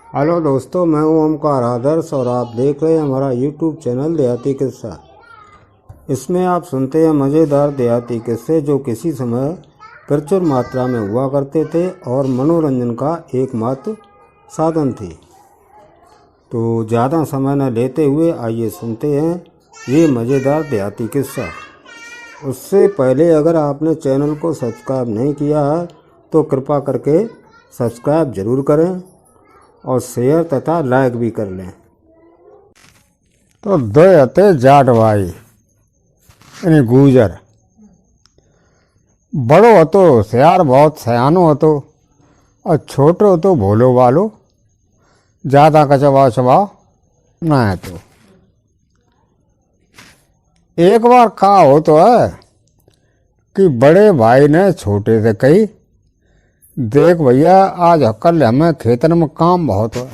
Hello दोस्तों, मैं हूं ओमकार आदर्श और आप देख रहे हैं हमारा यूट्यूब चैनल देहाती किस्सा। इसमें आप सुनते हैं मज़ेदार देहाती किस्से जो किसी समय प्रचुर मात्रा में हुआ करते थे और मनोरंजन का एकमात्र साधन थे। तो ज़्यादा समय न लेते हुए आइए सुनते हैं ये मज़ेदार देहाती किस्सा। उससे पहले अगर आपने चैनल को सब्सक्राइब नहीं किया है तो कृपा करके सब्सक्राइब ज़रूर करें और शेयर तथा लाइक भी कर लें। तो दो हते जाट भाई यानी गुजर। बड़ो हतो होशियार, बहुत सयानो हतो और छोटो हतो भोलो वालो, ज़्यादा का स्वभाव ना है। तो एक बार कहा हो तो है कि बड़े भाई ने छोटे से कही, देख भैया आज कल हमें खेतन में काम बहुत है,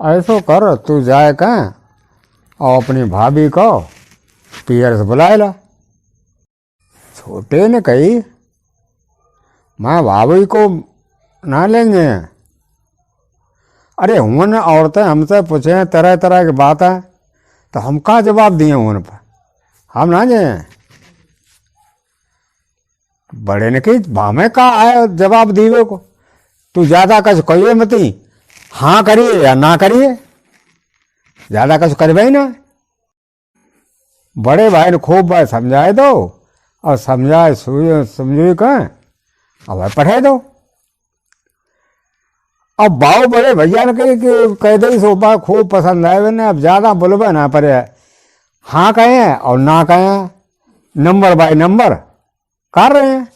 ऐसो कर तू जाए कहें और अपनी भाभी को पियर से बुलाए ला। छोटे ने कही, मैं भाभी को ना लेंगे। अरे हुन औरतें हमसे पूछे तरह तरह की बातें तो हम का जवाब दिए उन पर, हम ना जाए। बड़े ने कही भामे का आए जवाब दीवे को, तू ज्यादा कछ कहिए मती, हाँ करिए या ना करिए, ज्यादा कछ करवे ही ना। बड़े भाई ने खूब बात समझाए दो और समझाए समझू कहें अब पढ़े दो। अब बाऊ बड़े भैया ने कह दे सो बात खूब पसंद आए ने, अब ज्यादा बोलबे ना पड़े, हाँ कहें और ना कहें, नंबर बाय नंबर कर रहे हैं।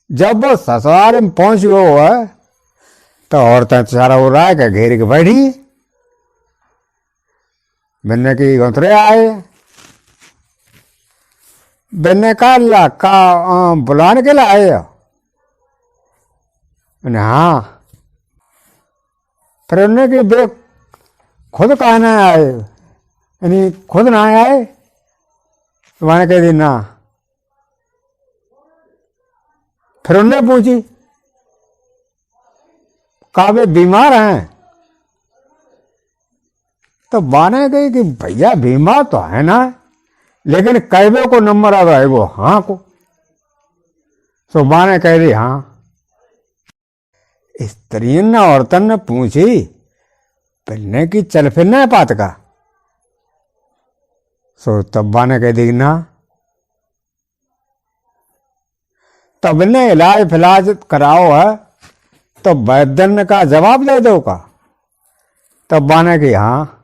जब वो ससुराल में पहुंच गए है तो औरतें सारा वो राय के घेर के बैठी, बनने की उतरे आए। बनने का ला का बुलाने के लिए आए। हाँ, फिर उन्हें कि बे खुद कहना आए, यानी खुद ना आए। मैंने कह दी ना। फिर उन्हें पूछी, कहा वे बीमार हैं? तो बाने कही कि भैया बीमार तो है ना, लेकिन कैबे को नंबर आ रहा वो हाँ को। तो बाने कह दी हाँ। स्त्री ने औरतन ने पूछी, पिलने की चल फिरना है पात का? सो तब बाने कह दी ना। तब ने इलाज फिलाज कराओ है तो वैद्य का जवाब दे दो का? तब बाने की हाँ।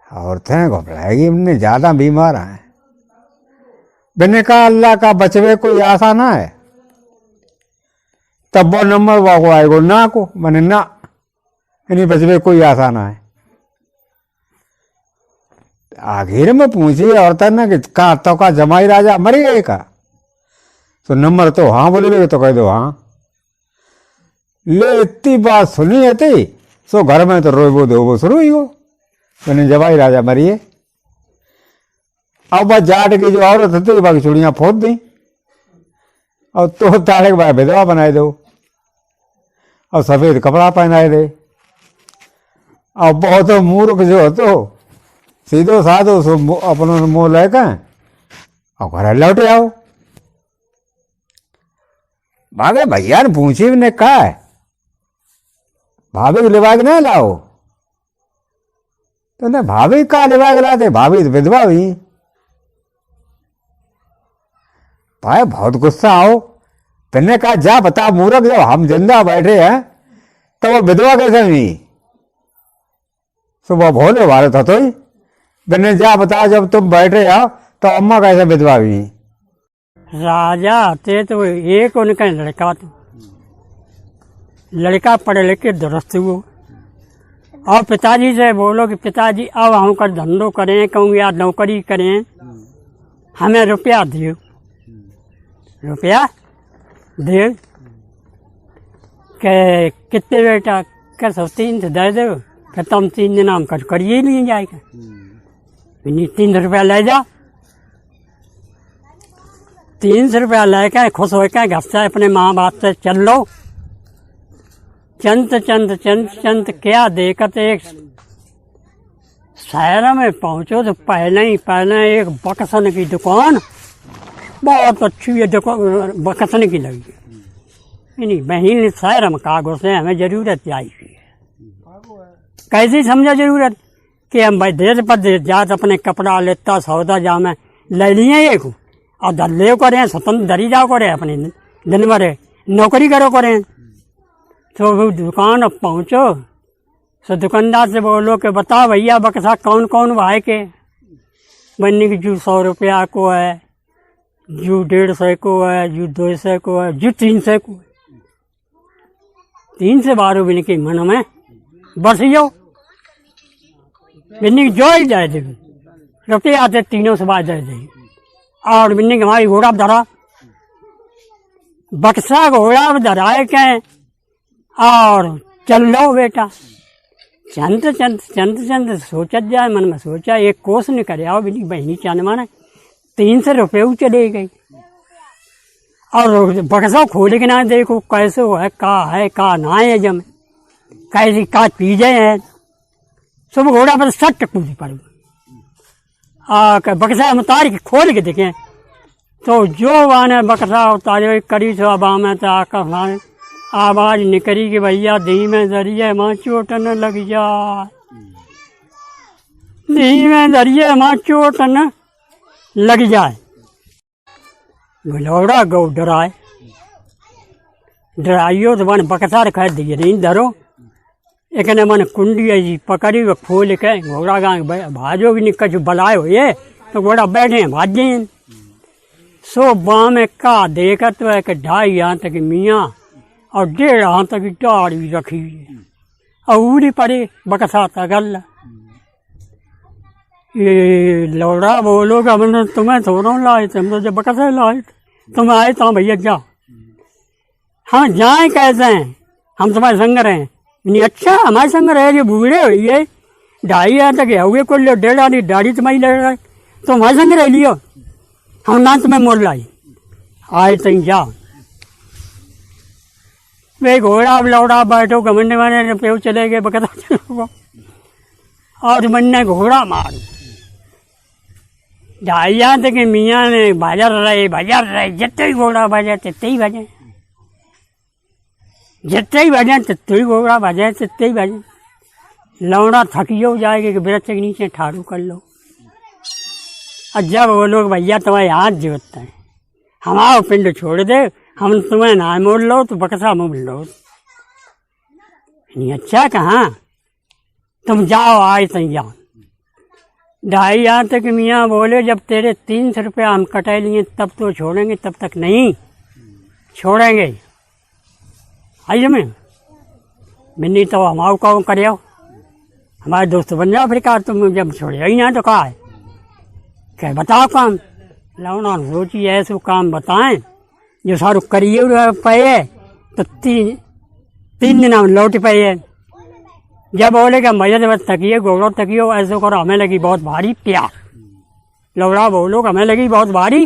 औरतें घबराएगी, हमने ज्यादा बीमार हैं। बिने का अल्लाह का बचवे कोई आशा ना है। तब वो नंबर वो आएगो ना को, मैंने ना इन्हीं बचवे कोई आशा ना है। आखिर में पूछी औरतन ने कि का तो का जमाई राजा मरी गए का? तो नंबर तो हाँ बोले तो कह दो हाँ। ले इतनी बात सुनी है सो घर में तो रोबो धोबो शुरू ही हो, मैंने जवाई राजा मरिए। अब बस जाट की जो औरत थी बाकी चूड़ियां फोड़ दी और तो तारे के बाद विधवा बनाए दो और सफेद कपड़ा पहनाए दे। और बहुत मूर्ख जो हो तो सीधो साधो सो अपनों मुंह लेकर और घर लौट आओ। भागे भैया ने पूछी ने कहा भाभी को लिवाज नहीं लाओ? तो ने भाभी का लिवाज लाते, भाभी तो विधवा हुई। भाई बहुत गुस्सा आओ। फिर ने कहा जा बता मूर्ख, जब हम जिंदा बैठे हैं तो वो विधवा कैसे हुई? सुबह भोले वाले था तो ही मैंने जा बता जब तुम बैठे आओ तो अम्मा कैसे विधवा हुई? राजा थे तो एक उनका लड़का था, लड़का पढ़े लिखे दुरुस्त हुआ और पिताजी से बोलो कि पिताजी अब हम कर धंधो करें कहूँ या नौकरी करें, हमें रुपया दो, रुपया दे के कितने बेटा कर सब 3 से दे दो, फिर तुम 3 दिन हम कर करिए नहीं जाएगा, 3 रुपया ले जा। 300 रुपया लेकर खुश होकर घर से अपने माँ बाप से चल लो। चंद क्या देखते एक शहर में पहुंचो तो पहले एक बक्सन की दुकान, बहुत अच्छी ये दुकान बक्सन की लगी। नहीं बहन शहर में कागज से हमें जरूरत चाहिए। कैसी समझा जरूरत कि हम भाई देश पर देश जात अपने कपड़ा लेता सौदा जामे ले लिए एक और धल्ले करें स्वतंत्र धरी जाओ करें अपने दिन भर नौकरी करो करें। तो वो दुकान अब पहुँचो तो दुकानदार से बोलो कि बताओ भैया बक्सा कौन कौन भाई के बनने की, जू 100 रुपया को है, जू 150 को है, जू 200 को है, जू 300 को है। 3 से 12 बिन के मन में बस यो बिन्नी जो ही जाए थे रुपये आते 3 से बाद जाए थे। और बिन्नी हमारी घोड़ा धरा बक्सा घोड़ा धराए के और चल लो बेटा। चंद सोचा जाए मन में सोचा एक कोस नहीं करे आओ बिन्नी बहनी चान माने 300 रुपये चले गई। और बक्सा खोल के ना देखो कैसे है का ना है जम कैसी का चीजें हैं सब घोड़ा पर सट कूदी पड़ बक्सा हम उतार के खोल के देखें तो जो वाने बक्सा उतारे करी तो अब में तो आकर आवाज निकली कि भैया धीमे दरिए माँ चोट न लग जाए, धीमे दरिए माँ चोट न लग जाए। गलौड़ा गौ डराइयो तो मन बक्सा रखा दिए नहीं धरो एक ने मन कुंडी जी पकड़ी वो खोल के घोड़ा गाँव भाजो भी नहीं कछ बलाए हो ये तो घोड़ा बैठे भाजे। सो बाँ में का देखा तो एक 2.5 यहाँ तक मियाँ और 1.5 यहाँ तक डाढ़ भी रखी हुई है और उड़ी पड़े बक्सा तगल। ये लौड़ा बोलोगे हमने तुम्हें थोड़ा लाए थे, हम तो जब बक्सा लाए तुम आए तो भैया जाओ। हाँ जाए कैसे हैं हम तुम्हारे संग रहे नहीं। अच्छा हमारे संग रहे जो बूढ़े हो ये 2.5 यहाँ तक हुए को लो 1.5 आनी दाढ़ी तुम्हारी लग रहा है तो हमारे संग रह लियो हम ना तुम्हें मोड़ लाई आए तुम जाओ। वे घोड़ा लौड़ा बैठो घमंड वाले पे चले गए बकरा चलो और मन घोड़ा मारो 2.5 यहाँ तक मियाँ ने बाजार रहे जितने ही घोड़ा बजे तितने ही बजे, जितने ही बजे तितने ही घोड़ा बजे तितने ही बजे। लौड़ा थकियो जाएगा कि वृक्ष के नीचे ठाड़ू कर लो। और जब वो लोग भैया तुम्हारे हाथ जोतते हैं हमारा पिंड छोड़ दे हम तुम्हें ना मोड़ लो तो बक्सा मोड़ लो। नहीं अच्छा कहाँ तुम जाओ आए तुम जाओ। 2.5 यहाँ तक मियाँ बोले जब तेरे 300 रुपया हम कटे लिए तब तो छोड़ेंगे तब तक नहीं छोड़ेंगे। आइए मैं मिन्नी तो हमारा कौन करे हमारे दोस्त बन जाओ फिर कहा तुम जब छोड़े ही ना तो कहा है क्या बताओ काम। लौड़ा सोची ऐसे काम बताएं जो सारू करिए पे तो 3 दिन हम लौट पे। जब बोले कि मजा जब तकिए घोड़ो तकियो ऐसे करो हमें लगी बहुत भारी प्यार। लौड़ा बोलो हमें लगी बहुत भारी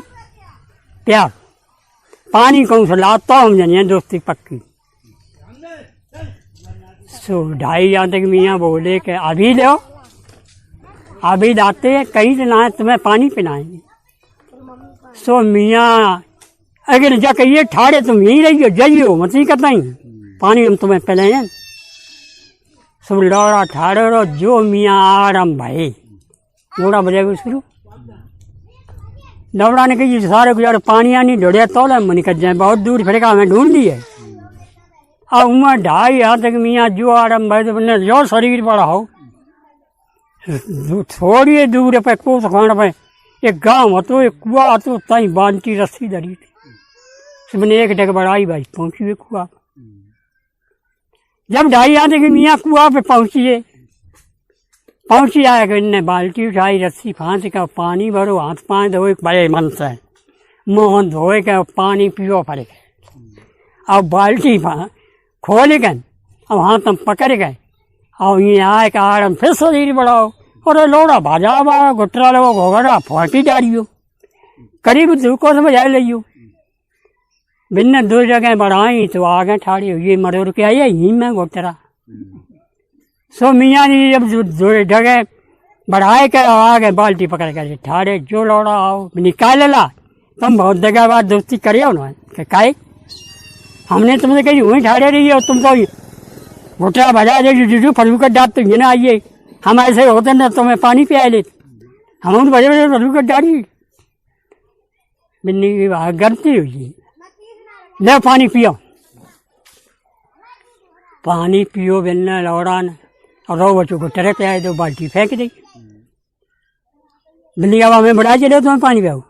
प्यार पानी कौन सा लाता हम जानिए दोस्ती पक्की। सो 2.5 यहाँ तक मियाँ बोले कि अभी लो अभी लाते कहीं से ना तुम्हें पानी पिलाएंगे। सो मियाँ अगर जा कहिए ठाड़े तुम यहीं रहियो जाइयो मत ही करता ही पानी हम तुम्हें पिलाएं। सब लौड़ा ठाड़े रहो जो मियाँ आराम भाई घोड़ा बजेगा शुरू। लौड़ा ने कही सारे गुजार पानी आनी ढोड़िया तोला मन निकल जाए बहुत दूर फिर हमें ढूंढ दिए। अब उम्र 2.5 यहाँ तक मियाँ जो आराम भाई तो बने जो शरीर बड़ा हो थोड़ी दूर पे कोस खाने पे एक गाँव हतो एक कुआ हतो तई बांधी रस्सी धरी थी सबने एक डग बढ़ाई भाई पहुंची हुए कुआ। जब 2.5 यहाँ तक मियाँ कुआ पे पहुंची आया कि इनने बाल्टी उठाई रस्सी फांस का पानी भरो हाथ पाँव धोए बड़े मन से मुँह धोए के पानी पियो पड़े। अब बाल्टी खोल गए अब हाथ हम पकड़ गए और ये आए का आड़म फिर शरीर बढ़ाओ और लौड़ा भाजा घुटरा लो घोघड़ा फाटी जा रही हो करीब 2 कोस बजाय लियो। बिन्ने 2 जगह बढ़ाई तो आगे ठाड़ी हुई मरोड़ के आई यहीं में गोटरा। सो मियाँ जी जब 2 जगह बढ़ाए के आगे बाल्टी पकड़ कर ठाड़े जो लौड़ा आओ निकाल ला। तुम बहुत जगह बाद दोस्ती करे हो ना काहे हमने तुमसे कही वहीं ठाड़े रही हो तुम तो गोटरा बजा दे फलू कर डाट तो ये ना आइए हम ऐसे होते ना तुम्हें पानी पिया लेते हम तो बजे फलू कर डाली बिन्नी की गलती हुई। ले पानी पियो बिन्ने लौड़ा ने और रो बच्चों को टरे पे आए तो बाल्टी फेंक दी। बिल्ली अब हमें बुला चले तुम्हें पानी पियाओ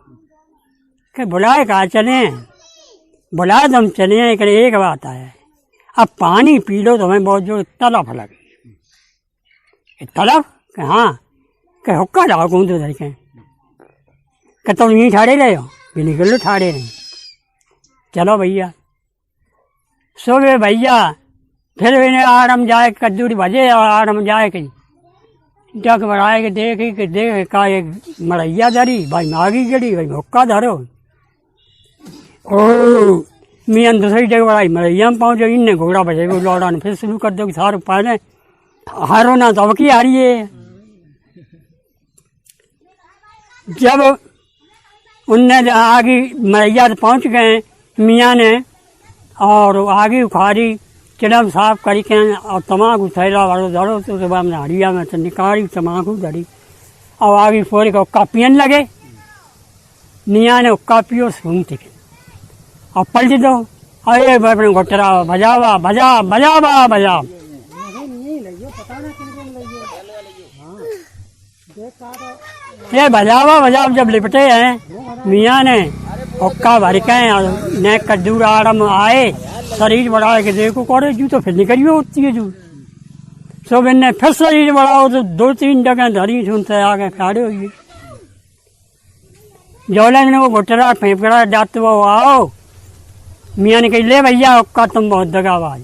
क्या बुलाए कहा चले बुलाए तुम चले एक बात है अब पानी पी लो तुम्हें बहुत जो तलब लगे तलब हाँ क्या हुक्का डालो कौन तो देखे क्या तुम यहीं ठाड़े रहे हो भी निकल लो ठाड़े नहीं चलो भैया सो गए भैया फिर इन्हें आराम जाए कद्दूरी भजे और आराम जाए कहीं जग बढ़ाए के देख का एक मरैया धरी भाई मागी गड़ी भाई हुक्का धरो ओ मियाँ दूसरी जगह बढ़ाई मरैया में पहुँचो इनने घोड़ा बजे वो लौड़ा ने फिर शुरू कर दो कि सारे पहले हारो ना तो अब की हारी है। जब उनने आगे मरैया पहुँच गए मियाँ ने और आगे उखाड़ी चिड़म साफ करी के और तमाकू थैला वालो धरो तो उसके बाद हड़िया में तो निकाली तमाकू धरी और आगे फोड़ के उक्का पियन लगे। मियाँ ने उक्का पियो घूमते और पलट दो अरे अपने गोटरा बजावा बजा बजावा बजा ये बजावा बजा जब लिपटे हैं मियाँ ने उक्का भर के ने कद्दूर आराम आए शरीर बढ़ा के देखो करे जू तो फिर निकलियो होती है जू सब इनने फिर शरीर बढ़ाओ तो 2-3 जगह धरी सुनते आगे खड़े हुई जोले ने वो गोटरा फेंकड़ा डाट वो आओ मियाँ ने कही ले भैया उक्का तुम बहुत दगाबाज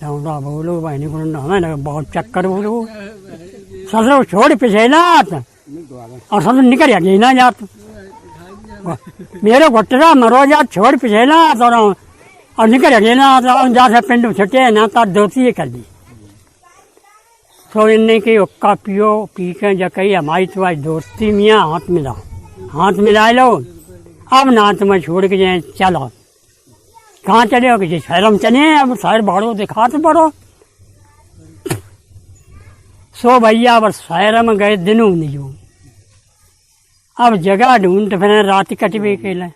लौंडा बोलो भाई निकुल हमें बहुत चक्कर बोलो ससुर छोड़ पिछेला और ससुर निकल गया ना जात मेरे गोटरा मरो जात छोड़ पिछेला और निकल गया जैसे पिंड छुटे ना तो दोस्ती कर दी तो इनने की उक्का पियो पी के जब कही हमारी तुम्हारी दोस्ती मियाँ हाथ मिला लो अब ना तुम्हें छोड़ के जाए चलो कहाँ चले हो किसी शहर में चले अब शहर बढ़ो दिखा तो बढ़ो सो भैया अब शहर में गए दिनों नहीं जो अब जगह ढूंढते फिर रात कटवे के लिए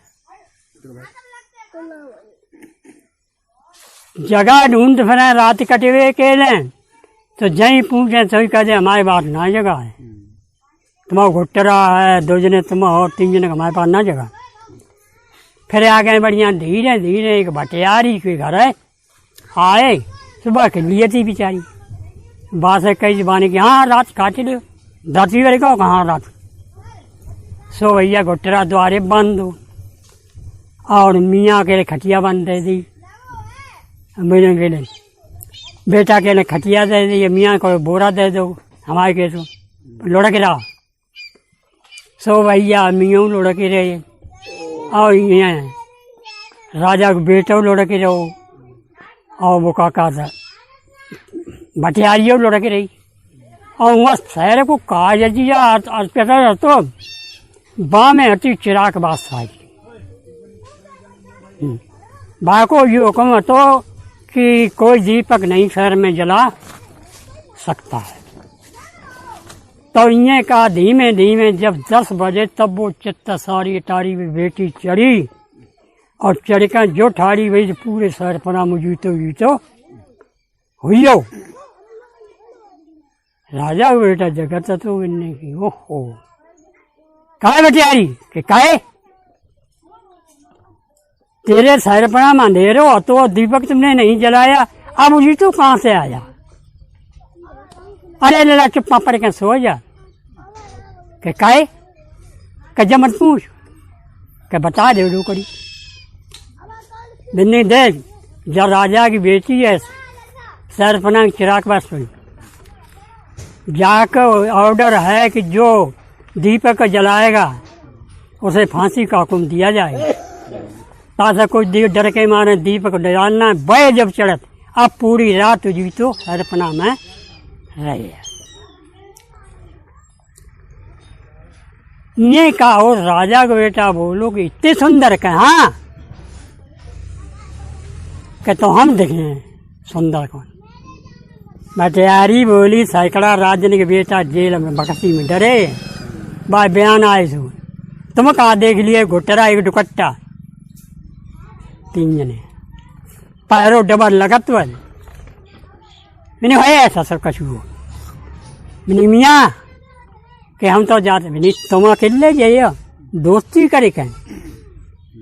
जगह ढूंढ फिर रात कटवे के लिए तो जहीं पूछे तो कहते हमारे पास ना जगह है तुम्हारा घुटरा है 2 जने तुम और 3 जने हमारे पास ना जगह। फिर आ गए बढ़िया धीरे धीरे एक भटियारी के घर है आए सुबह के लिए थी बेचारी बात है कई जबानी की हाँ रात काट लो दाती वाले कहो कहाँ रात सो भैया घुटरा द्वारे बंद हो और मियाँ के लिए खटिया बंद दे दी मेरे के लिए बेटा के लिए खटिया दे दी मियाँ को बोरा दे दो हमारे के तो लुढ़क रहा सो भैया मियाँ लुढ़क रहे और यहाँ राजा को बेटा लुढ़क रहो और वो काका था भटियारियों लुढ़क रही और वहाँ शहर को कहा जिया पता तो बा में हटी चिराग बादशाह बा को ये हुक्म तो कि कोई दीपक नहीं शहर में जला सकता है तो इन्हें कहा धीमे धीमे जब 10 बजे तब वो चित्त सारी टारी में बेटी चढ़ी और चढ़ कर जो ठाड़ी वही तो पूरे शहर पना मुझी तो हुई हो राजा को बेटा जगत तो इन्हें की ओहो काहे बेटियारी के काहे तेरे शहर पना में अंधेरो तो दीपक तुमने नहीं जलाया अब मुझी तो कहाँ से आया अरे लला चुप्पा पड़ के सो जा के काहे के जब मत पूछ के बता दे दो करी बिन्नी देख जब राजा की बेटी है सरपना चिराग पास जाकर ऑर्डर है कि जो दीपक जलाएगा उसे फांसी का हुक्म दिया जाए। ताजा कोई डर के मारे दीपक डालना बय जब चढ़त, अब पूरी रात जी तो हरपना में रहे। ये कहा और राजा का बेटा बोलो कि इतने सुंदर के हाँ कि तो हम देखें सुंदर कौन। बटियारी बोली सैकड़ा राजन के बेटा जेल में बकसी में डरे बा बयान आए सो तुम कहा देख लिए घुटरा एक दुकट्टा 3 जने पैरों डबल लगत वाले मैंने है ऐसा सब कछु मैंने मियाँ कि हम तो जाते नहीं तुम अकेले जाइए दोस्ती करे कहें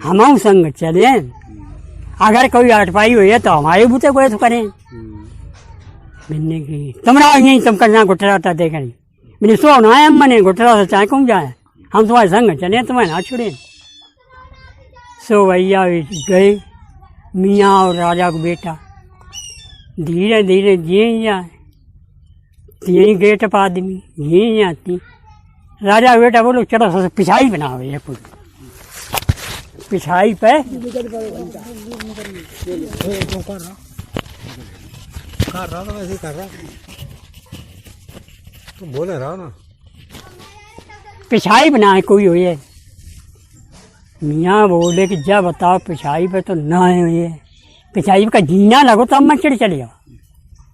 हम संग चले अगर कोई अटपाई हुई है तो हमारे बूते को तो करें। मैंने की तुम रहो यहीं तुम करना घुटरा होता देख नहीं मैंने सो ना है मैंने घुटरा से चाहे कौन जाए हम तुम्हारे संग चले तुम्हें ना छोड़े। सो भैया गए मियाँ और राजा को बेटा धीरे धीरे जिए जाए तीन गेट पर आदमी जिए जाती। राजा बेटा बोलो चलो पिछाई बनाओ ये पूरी पिछाई पे कर रहा तो वैसे कर रहा तो बोले रहा ना पिछाई बनाए कोई हो ये। मियाँ बोले कि जा बताओ पिछाई पे तो ना है पिछाई का जीना लगो तब मैं चिड़ चले जाओ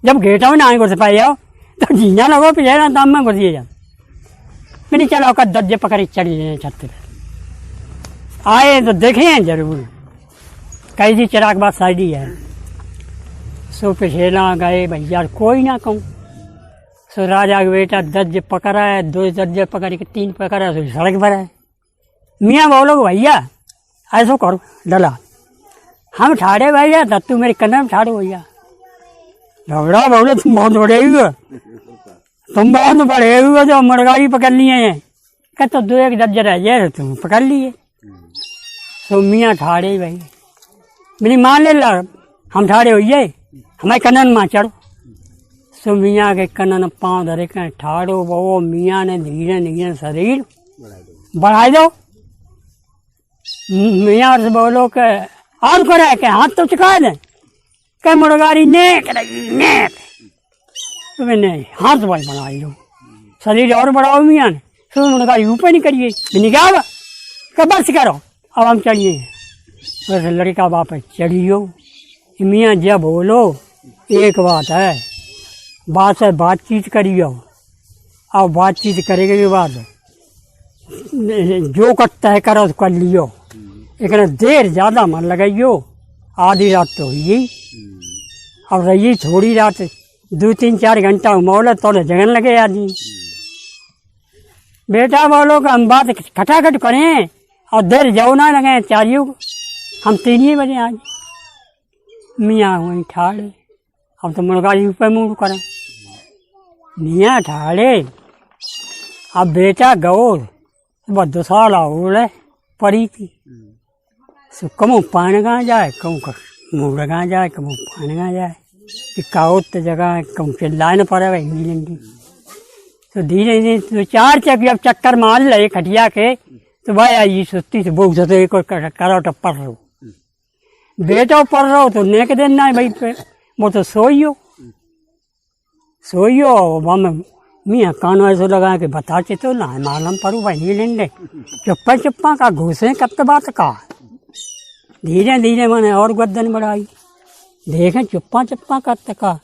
जब गेटा में ना आए घुस पाए जाओ तो जीना लगो पिछाई ना तब मैं घुसिए जाओ। मैंने चलो का दर्जे पकड़े चढ़ी छत पे आए तो देखे जरूर कैसी चिराग बात साइडी है। सो पिछेला गए भैया कोई ना कहूँ। सो राजा का बेटा दर्जे पकड़ा है 2 दर्जे पकड़ के 3 पकड़ा सो सड़क पर है। मियाँ बोलो भैया ऐसा करो डला हम ठाड़े भैया दत्तू मेरे कन्ने में ठाड़े भैया झगड़ा बोले तुम बहुत बड़े हुए तुम बहुत बड़े हुए जो मुर्गाई पकड़ लिए हैं क्या तो 2-1 दर्जे रह जाए तुम पकड़ लिए। तो मियाँ ठाड़े भाई मेरी मान ले ला हम ठाड़े होइए हमारे कन्नन माँ चढ़ो। सो मियाँ के कन्नन पाँव धरे के ठाड़ो वो मियाँ ने धीरे धीरे शरीर बढ़ाई दो। मियाँ से बोलो के और करे के हाथ तो चुका दे के मुर्गारी नेक रही नेक तो मैंने हाथ भाई बनाई दो शरीर और बढ़ाओ मियाँ ने तो मुर्गारी ऊपर नहीं करिए मैंने क्या बस करो अब हम चढ़िए वैसे लड़का बाप चढ़ियो। मियाँ जब बोलो एक बात है बात से बातचीत करियो और बातचीत करेंगे के बाद जो करता है करो तो कर लियो लेकिन देर ज़्यादा मन लगाइयो। आधी रात तो हुई अब रही थोड़ी रात 2-3-4 घंटा मोहलत थोड़े जगन लगे आदमी। बेटा बोलो कि हम बात खटाखट करें और देर जाओ ना लगे चारियों हम 3 बजे आज मियाँ वहीं ठाड़े अब तो मुर्गारी ऊपर मुँह करें मियाँ ठाड़े अब बेटा गौर बस 2 साल और पड़ी थी सो कमो पान कहाँ जाए कहूँ मुँह कहाँ जाए कमो पान कहाँ जाए कि काउत जगह कहूँ चिल्लाए न पड़े भाई मिलेंगी। तो धीरे धीरे 2-4 चक्कर अब चक्कर मार ले खटिया के तो भाई आई सुस्ती से बहुत ज़्यादा एक करो तो पढ़ रहो बेटा पढ़ रहो तो नेक दिन ना भाई पे वो तो सोइयो वहाँ मियाँ कानों ऐसे लगा के बताते तो ना मालूम पड़ू भाई नहीं लेंगे चुप्पा का घुसे कब तो बात का धीरे धीरे मैंने और गर्दन बढ़ाई देखें चुप्पा कब तक का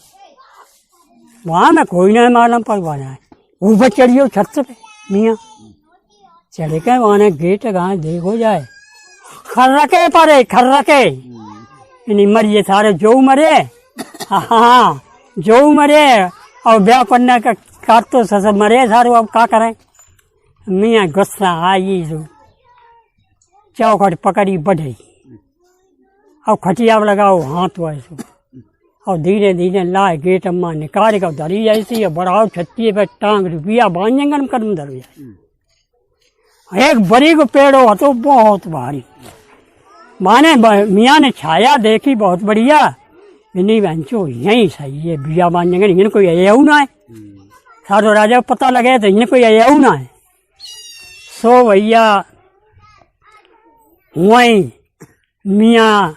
वहाँ में कोई ना मालूम पड़ जाए ऊपर चढ़ियो छत पे मियाँ चढ़े के वहाँ गेट कहाँ देखो जाए खर्रके परे मरिए सारे जो मरे हाँ जो मरे और ब्याह करने का काट तो सब मरे सारे अब क्या करें। मियाँ गुस्सा आई जो चौखट पकड़ी बढ़ी अब खटिया लगाओ हाथ वैसे और धीरे धीरे लाए गेट अम्मा निकाल कर धरी ऐसी बढ़ाओ छत्ती पे टांग रुपया बांझेंगे कदम धर जाए। एक बड़ी को पेड़ हो तो बहुत भारी माने मियाँ ने छाया देखी बहुत बढ़िया नहीं बहनचो यही सही है बिया बांधेंगे इन्हें कोई अयऊ ना है सारो राजा को पता लगे तो इन्हें कोई अयऊ ना है। सो भैया वहीं मियाँ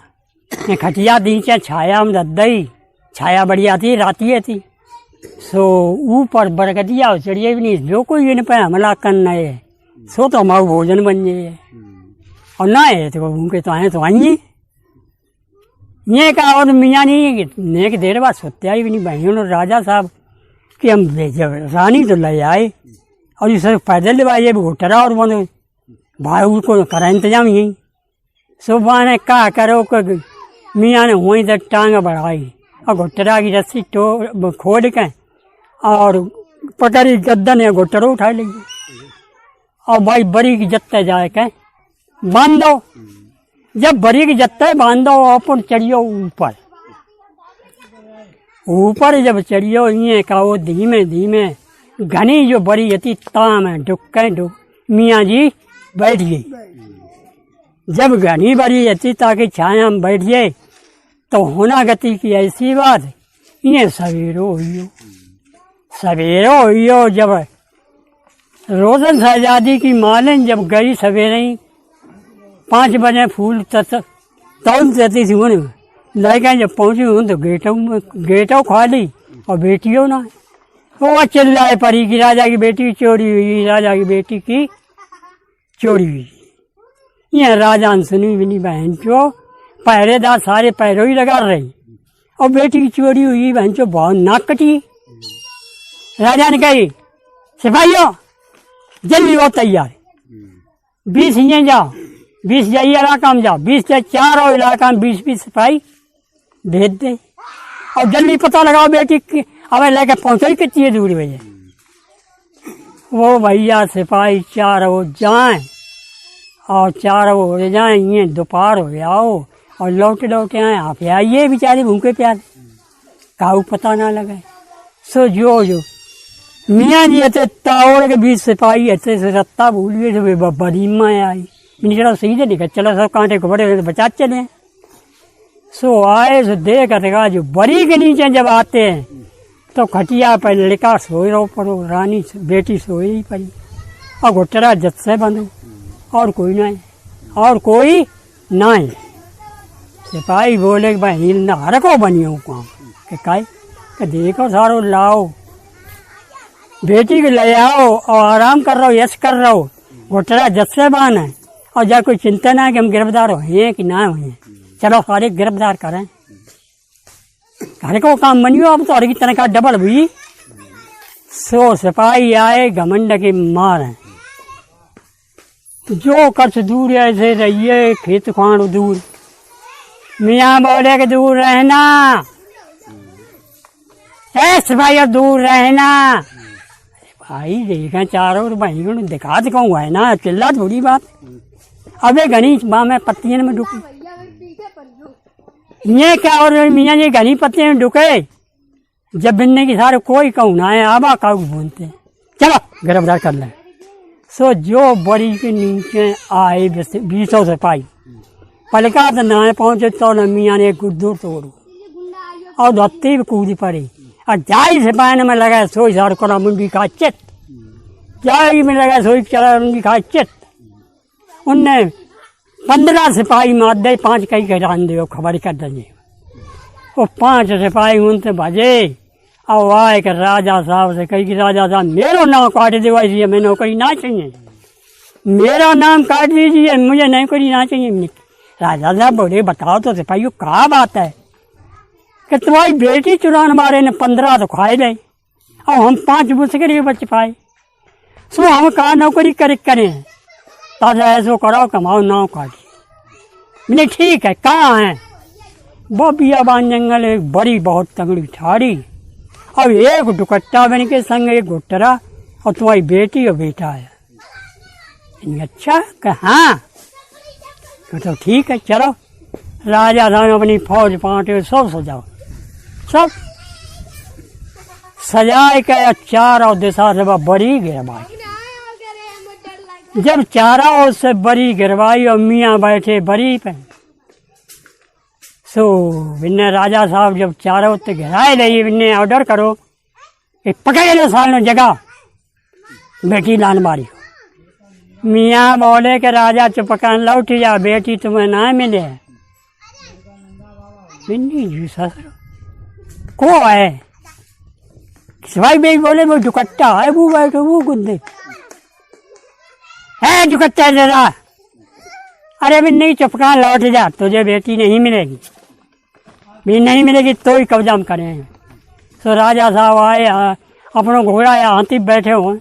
ने खटिया दी चे छाया में दई छाया बढ़िया थी राती थी। सो ऊपर बरगदिया चढ़िए भी नहीं जो कोई इन पे हमला करना है सो तो हमारा भोजन बन जाए और ना है तो उनके तो आए ये कहा और मियाँ नहीं नेक देर बाद सोते आई भी नहीं बहन और राजा साहब कि हम जब रानी तो ले आए और इसे पैदल ले घोटरा और बंद भाई उसको करा इंतजाम यही सुबह ने कहा करो कि मियाँ ने वहीं तक टांग बढ़ाई और घोटरा की रस्सी खोल के और पकड़ी गद्दन ने घोटरो उठा लीजिए और भाई बड़ी की जत्ते जाए के बांधो। जब बड़ी की जत्ते बांधो अपन चढ़ियो ऊपर जब चढ़ियो ये का वो धीमे धीमे घनी जो बड़ी यति ताम है डुक मियाँ जी बैठ गई। जब घनी बड़ी यति ताकि छाया में बैठिए तो होना गति की ऐसी बात ये सवेरो हुई जब रोशन शहजादी की मालिन जब गई सवेरे ही 5 बजे फूल तौल देती थी उन्हें लड़का जब पहुंची हूँ तो गेटों खाली और बेटियों ना वो चिल्लाए पड़ी कि राजा की बेटी चोरी हुई राजा की बेटी की चोरी हुई। यह राजा ने सुनी भी नहीं बहन चो पहरेदार सारे पैरों ही लगा रही और बेटी की चोरी हुई बहन चो बहुत नाक कटी। राजा ने कही सिपाहियों जल्दी हो तैयार 20 ये जाओ 20 जाइए इलाका में जाओ 20 से 4 और इलाका में 20 सिपाही भेज दे और जल्दी पता लगाओ बेटी की अब लेके पहुंचो ही कितनी दूरी भैया। वो भैया सिपाही 4 हो जाए और 4 हो जाए ये दोपहर हो गया हो और लौटे आए आप आइए बेचारे भूखे प्यारे काऊ पता ना लगे। सो जो मियाँ जी ऐसे तावड़ के 20 सिपाही ऐसे से रत्ता भूलिए तो बड़ी माँ आई मैंने चलो सीधे निकल चलो सब कांटे को बड़े बचा चले। सो आए सो देखा जो बड़ी के नीचे जब आते हैं तो खटिया पर लड़का सोए रहो पर रानी बेटी सोई ही पड़ी और घोटरा जत से बंधो और कोई नहीं सिपाही बोले कि भाई हिल नहर को बनियो काम के काई कि देखो सारो लाओ बेटी को ले आओ और आराम कर रहो यश कर रहो घोटरा जत से बान है और जब कोई चिंता ना है कि हम गिरफ्तार हुए कि ना हुए चलो सारे गिरफ्तार करें घर को काम बनियो अब तो हर की तनख्वाह डबल हुई। सो सिपाही आए घमंड के मार है जो कच दूर ऐसे रहिए खेत खाड़ दूर मियाँ बोले कि दूर रहना सिपाही अब दूर रहना भाई देखा चारों भाई दिखा दिखाऊंगा है ना चिल्ला थोड़ी बात अबे घनी में पत्तियों में डूबी ये क्या और मियाँ जी घनी पत्तियों में डुके जब बिन्ने की सारे कोई कहूँ ना है आबा काऊ बोलते चलो गिरफ्तार कर लें। सो जो बड़ी के नीचे आए 20 सिपाही पलका तो ना पहुंचे तो न मियाँ ने एक दूर तोड़ू और धत्ती भी कूदी पड़ी और जाई सिपाही में लगा सोई सार करा मुंडी खा चित जाई में लगा सोई चला मुंडी खा चित उनने 15 सिपाही मार दे 5 कई कहरान दे खबर कर देंगे वो 5 सिपाही उनसे भजे और आए कि राजा साहब से कही कि राजा साहब मेरा नाम काट दे इसलिए मैं नौकरी ना चाहिए मेरा नाम काट दीजिए मुझे नौकरी ना चाहिए। राजा साहब बोले बताओ तो सिपाहियों क्या बात है कि तुम्हारी बेटी चुराने वाले ने 15 तो खाए ले और हम 5 मुझसे के बच पाए सो हम कहा नौकरी करें ताजा ऐसो कराओ कमाओ नाव काटी मैंने ठीक है कहाँ है वो बियाबान जंगल एक बड़ी बहुत तगड़ी ठाड़ी अब एक दुकट्टा बन के संग एक घुटरा और तुम्हारी बेटी और बेटा है। अच्छा हाँ तो ठीक है चलो राजा साहब अपनी फौज पाटे सब सजाओ सब सजाए के 4 दिशा से बड़ी गिरवाई जब 4 ओर से बड़ी गिरवाई और मियाँ बैठे बड़ी पे सो बिन्ने राजा साहब जब 4 ओर से गिराए रही बिन्ने ऑर्डर करो कि पकड़े लो साल जगह बेटी लान मारी मियाँ बोले के राजा चुपकान लौट जा, बेटी तुम्हें ना मिले। बिन्नी जी ससुर को है भाई भाई बोले वो दुकट्टा है, वो बैठो वो गुंदे है दुकट्टा जरा। अरे बिन्नी चुपकान लौट जा, तुझे बेटी नहीं मिलेगी, भी नहीं मिलेगी तो ही कब्जा करेंगे। तो राजा साहब आए, अपनों घोड़ा या हाथी बैठे हुए,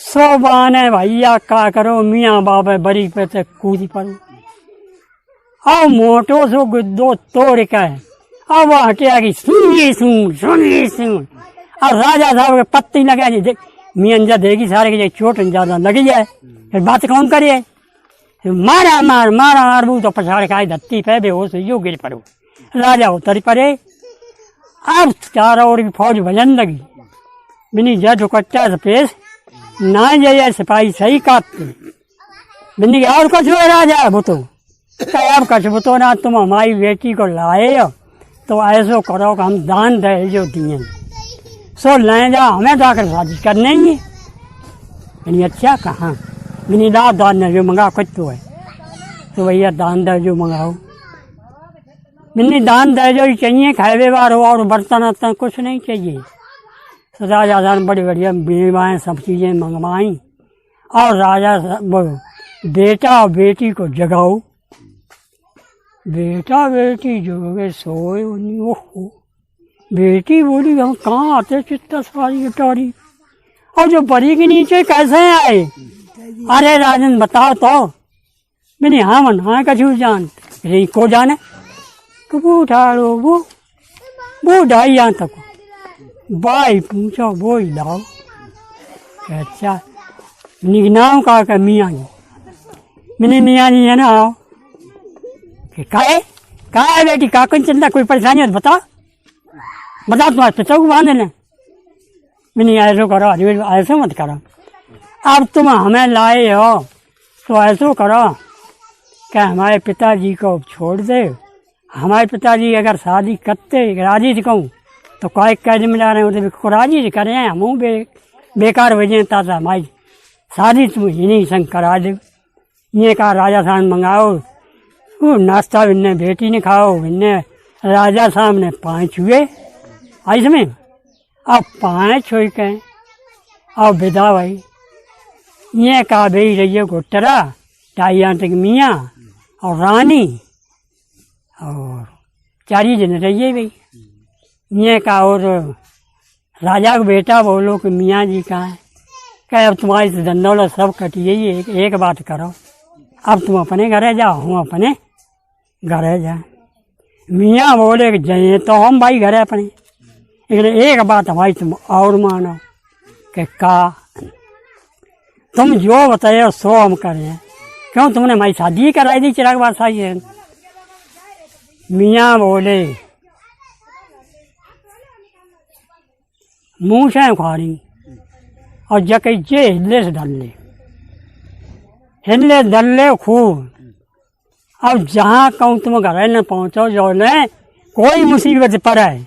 सो बहाने भैया का करो, मियाँ बाप बड़ी पे से कूदी पड़ो। अब मोटो सो गुद्दो तोड़ के अब वो हटिया की सुनिए सुन। और राजा साहब के पत्ती लगा जी, मियाँ अंजा देगी सारे के चोट ज्यादा लगी जाए, फिर बात कौन करे। मारा वो तो पछाड़ खाए धत्ती पे बेहोश यो गिर पड़ो। राजा उतर पड़े। अब चारों ओर की फौज भजन लगी। बिनी जज कट्टा से पेश ना जाए सिपाही सही काटते। बिनी और कुछ हो राजा वो तो अब कछ तो ना, तुम हमारी बेटी को लाए हो तो ऐसो करो कि हम दान दे जो दिए सो ले जा, हमें जाकर शादी करने ही है। बिनी अच्छा कहाँ, बिनी ला दान जो मंगा कुछ तो है, तो भैया दान दे जो मंगाओ। बिन्नी दान दे जो ही चाहिए, खाए बार हो और बर्तन वर्तन कुछ नहीं चाहिए। तो राजा साहब बड़ी बढ़िया बीमाएँ सब चीज़ें मंगवाई और राजा बेटा और बेटी को जगाओ। बेटा बेटी जो सोए नहीं। ओहो, बेटी बोली हम कहाँ आते चित्ता सारी टारी, और जो बड़ी के नीचे कैसे आए। अरे राजन बताओ तो। मैंने हाँ मन हाँ कछू जान रे को जाने वो उठाड़ो वो ढाई यहाँ तक भाई पूछो वो ही लाओ। अच्छा निगनाओं का मियाँ जी, मैंने मियाँ जी है ना आओ का है बेटी का कौन चिंता कोई परेशानी है बताओ तुम्हारे पिता को बांध लें। मैंने ऐसो करो, ऐसे मत करो, अब तुम हमें लाए हो तो ऐसो करो कि हमारे पिताजी को छोड़ दे। हमारे पिताजी अगर शादी करते राजी से कहूँ तो कोई कैद में जा रहे हैं तो राजी से करें, हम बेकार भेजें ताजा हमारी शादी तुम इन्हीं संग करा दे। ये कहा राजा साहब मंगाओ, वो नाश्ता इन्ने बेटी ने खाओ, इन्ने राजा साहब ने 5 हुए इसमें। अब 5 हो के अब विदा भाई ये कहा भाई रही गोटरा टाइया तक मियाँ और रानी और 4 जन रहिए भाई। ये कहा और राजा का बेटा बोलो कि मियाँ जी कहाँ है। कहे अब तुम्हारी धंधौलत सब कटिए ही, एक बात करो अब तुम अपने घरे जाओ, हम अपने घरे जाए। मियाँ बोले कि जाइए तो हम भाई घरे अपने, लेकिन एक बात हमारी तुम और मानो कि का तुम जो बताए सो हम करें। क्यों तुमने हमारी शादी कराई दी चिराग बादशाह है। मियाँ बोले मुँह से खारी और जके जे हिले से हिले डल ले खूब। अब जहाँ कहूँ तुम घर न पहुँचो जो ने कोई मुसीबत पड़े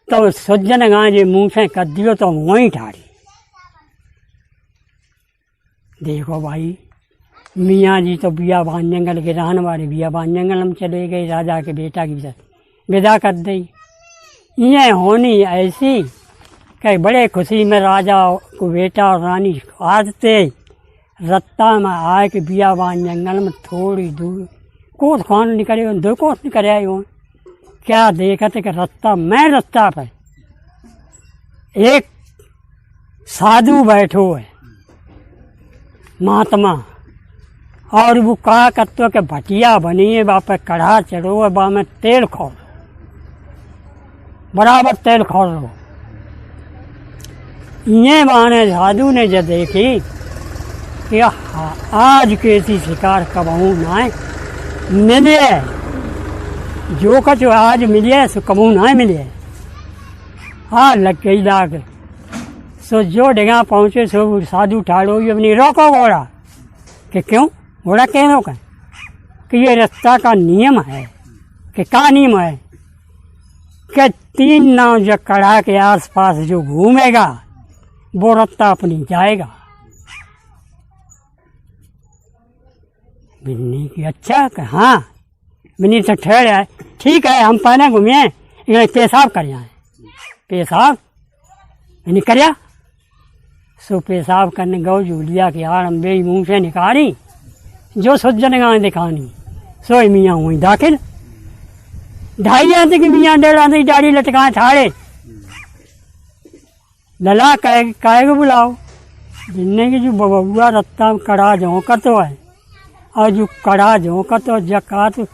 तो सज्जन गाँव जे मुँह से कर दियो तो वहीं ठाड़ी। देखो भाई मियाँ जी तो बियाबान जंगल के रहने वाले, बियाबान जंगल हम चले गए, राजा के बेटा की विदा कर दी। ये होनी ऐसी कि बड़े खुशी में राजा को बेटा और रानी आते रत्ता में आए कि बियाबान जंगल में थोड़ी दूर कोस खान निकले हो, 2 कोस निकले आए हो। क्या देखते कि रस्ता पे एक साधु बैठो है महात्मा, और वो कहा करते के भटिया बनी है, वहाँ पे कढ़ा चढ़ो है, वहाँ में तेल खो बराबर तेल खो लो। ये बहाने साधु ने जब देखी कि आज कैसी शिकार कबहू ना मिले, जो कछ आज मिले सो कबहू ना मिले। हाँ लग गई लाग सो जो जगह पहुँचे सो साधु ठाड़ो ये अपनी रोको घोड़ा कि क्यों घोड़ा कह रोका कि ये रास्ता का नियम है। कि क्या नियम है कि 3 नाव जो कड़ा के आसपास जो घूमेगा वो रास्ता अपनी जाएगा। बिन्नी की अच्छा हाँ बिन्नी से ठहर आए ठीक है हम पहले घूमिए पेशाब कर आए पेशाब बिन्नी करया सो पेशाब करने गौ जूलिया की आड़ अम्बे मुँह से निकाली जो सज्जन गाँव दिखानी सो मियाँ हुई दाखिल 2.5 आते की मियाँ 1.5 आते की दाढ़ी लटकाए ठाड़े लला कहे को बुलाओ जिनने की जो बबुआ रत्ता कड़ा झोंका तो है और जो कड़ा झोंका तो जका तो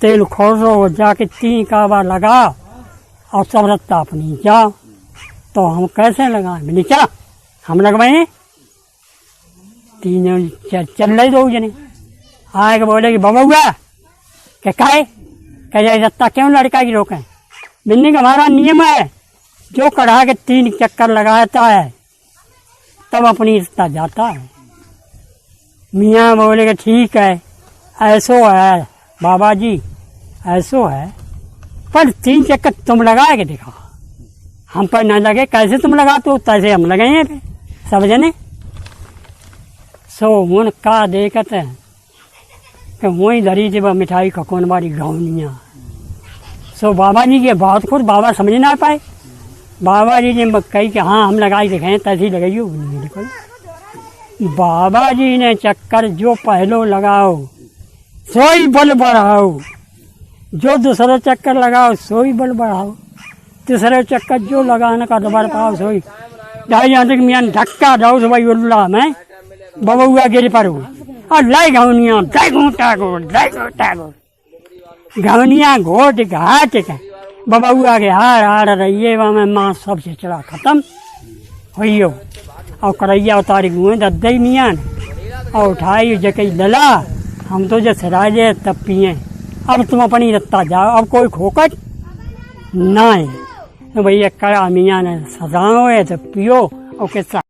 तेल खोरो जाके 3 काबा लगा और सब रत्ता अपनी जाओ तो हम कैसे लगाए मैंने क्या हम लगवाए 3 चल रहे 2 जने आए के बोले कि बबुआ क्या कहे रत्ता क्यों लड़का की रोकें बिन्नी का हमारा नियम है जो कढ़ा के 3 चक्कर लगाता है तब अपनी रिश्ता जाता है मियाँ बोले कि ठीक है ऐसो है बाबा जी ऐसो है पर 3 चक्कर तुम लगा के दिखाओ हम पर न लगे कैसे तुम लगाते हो तैसे हम लगाए पे सब जने सो उनका देखते हैं कि वही धरी जब मिठाई खकोन वाली गौनियाँ सो बाबा जी के बात खुद बाबा समझ ना पाए बाबा जी ने कही कि हाँ हम लगाई दिखाएं तैसे ही लगाइयो बाबा जी ने चक्कर जो पहलो लगाओ सोई बल बढ़ाओ जो दूसरा चक्कर लगाओ सोई बल बढ़ाओ तीसरे चक्कर जो लगाने का दोबारा पाओ सोई 2.5 आते की मियाँ धक्का दो तो भाई उल्ला में बबुआ गिर पर और लाई घौनिया घौनिया घोट घाट के बबुआ के हार हार रहिए वहाँ में माँ सबसे चढ़ा खत्म हो और करैया उतारी गुए दद्दई मियाँ और उठाई जकई लला हम तो जैसे राजे तब पिए अब तुम अपनी रत्ता जाओ अब कोई खोकट ना है तो भैया कड़ा मियाँ ने सजाओ है तो पियो और किस्सा